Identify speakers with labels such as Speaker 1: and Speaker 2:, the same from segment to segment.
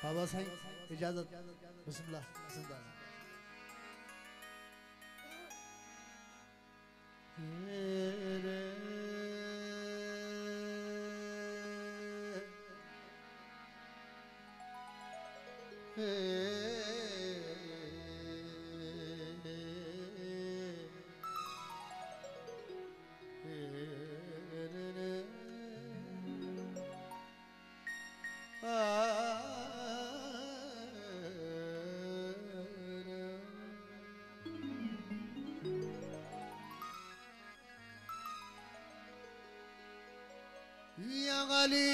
Speaker 1: बाबा साईं इजाजत बिस्मिल्लाह जिंदाबाद। या गली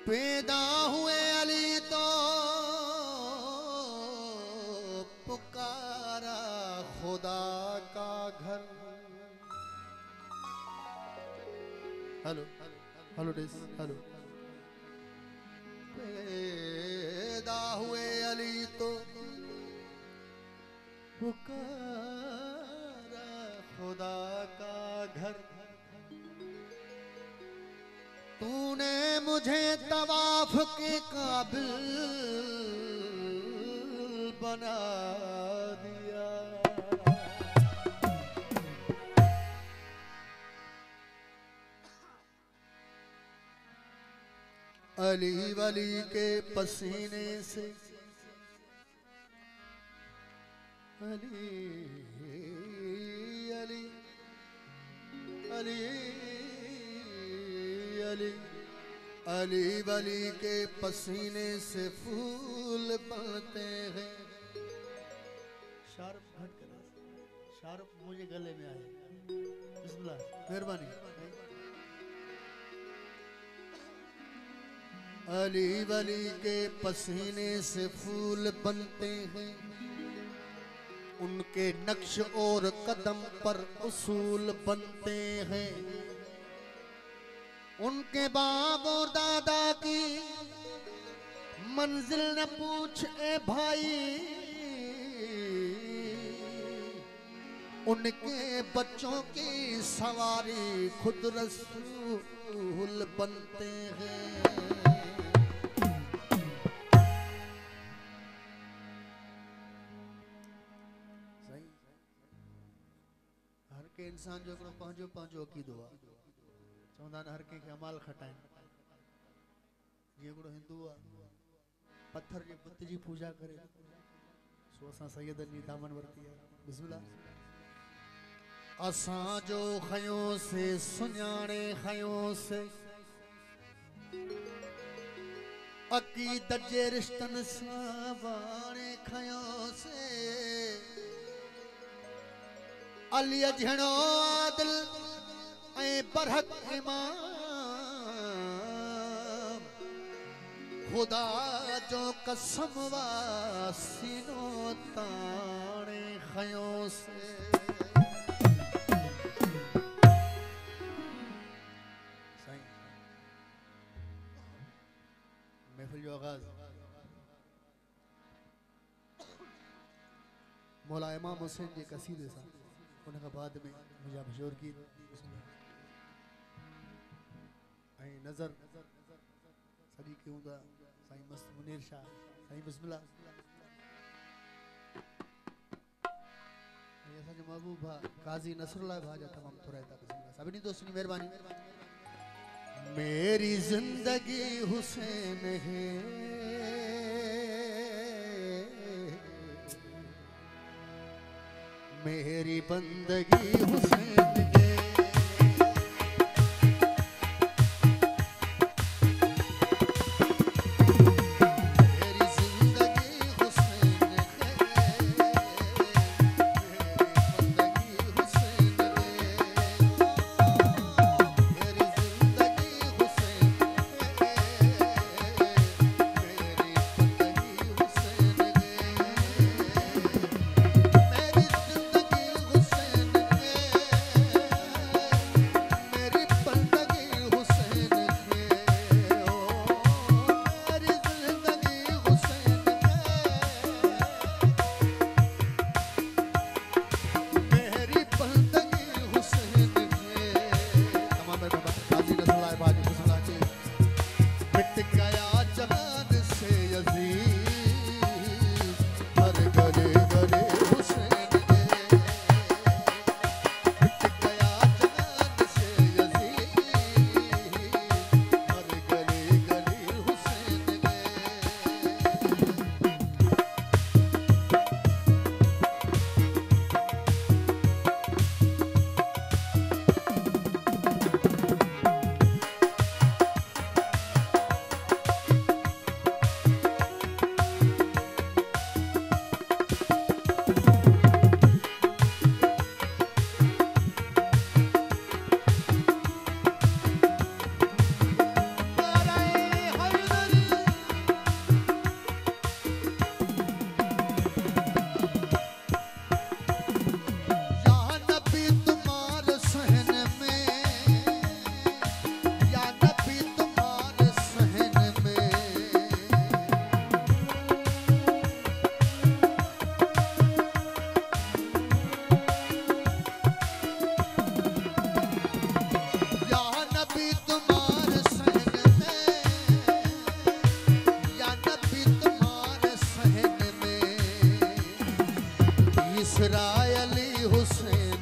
Speaker 1: पैदा हुए अली तो पुकारा खुदा का घर। हेलो हेलो डेस हेलो। पैदा हुए अली तो पुकारा खुदा का घर। तूने मुझे तवाफ के काबिल बना दिया। अली वली के पसीने से अली अली अली अली अली वली के पसीने से फूल बनते हैं। शार्प घट कर शार्प मुझे गले में आए। बिस्मिल्लाह मेहरबानी। अली वली के पसीने से फूल बनते हैं। उनके नक्श और कदम पर उसूल बनते हैं। उनके बाप और दादा की मंजिल न पूछ ए भाई। उनके बच्चों की सवारी खुद रसूल बनते हैं। सही हर के इंसान जो पंहिंजो पंहिंजो अक़ीदो आहे। चवंदा हर कंहिंखे अमाल खटाइनि। जीअं हिकिड़ो हिंदू आहे पत्थर जे बुत जी पूजा करे सो असां सैयदनि जी दामन वरिती आहे। बिस्मिल्लाह। असां जो खयों से सुञाणे खयों से अक़ीदत जे रिश्तनि सां वाणे खयों से। अली जहिड़ो आदिल ऐ बरहक इमाम खुदा जो कसम वासीनो ताणे खयों से। महफिल जो आगाज मौला इमाम हुसैन जे कसीदे सां उन खां बाद में मुंहिंजा मशहूर गीत नजर सॼी कयूं था साईं मस्त मुनीर शाह साईं बिस्मिल्लाह। असांजो महबूब भाउ काज़ी नसरुल्लाह भाउ जा तमामु थोरा था। बिस्मिल्लाह सभिनी दोस्तनि जी महिरबानी। मेरी जिंदगी हुसैन है मेरी बंदगी हुसैन है। अली हुसैन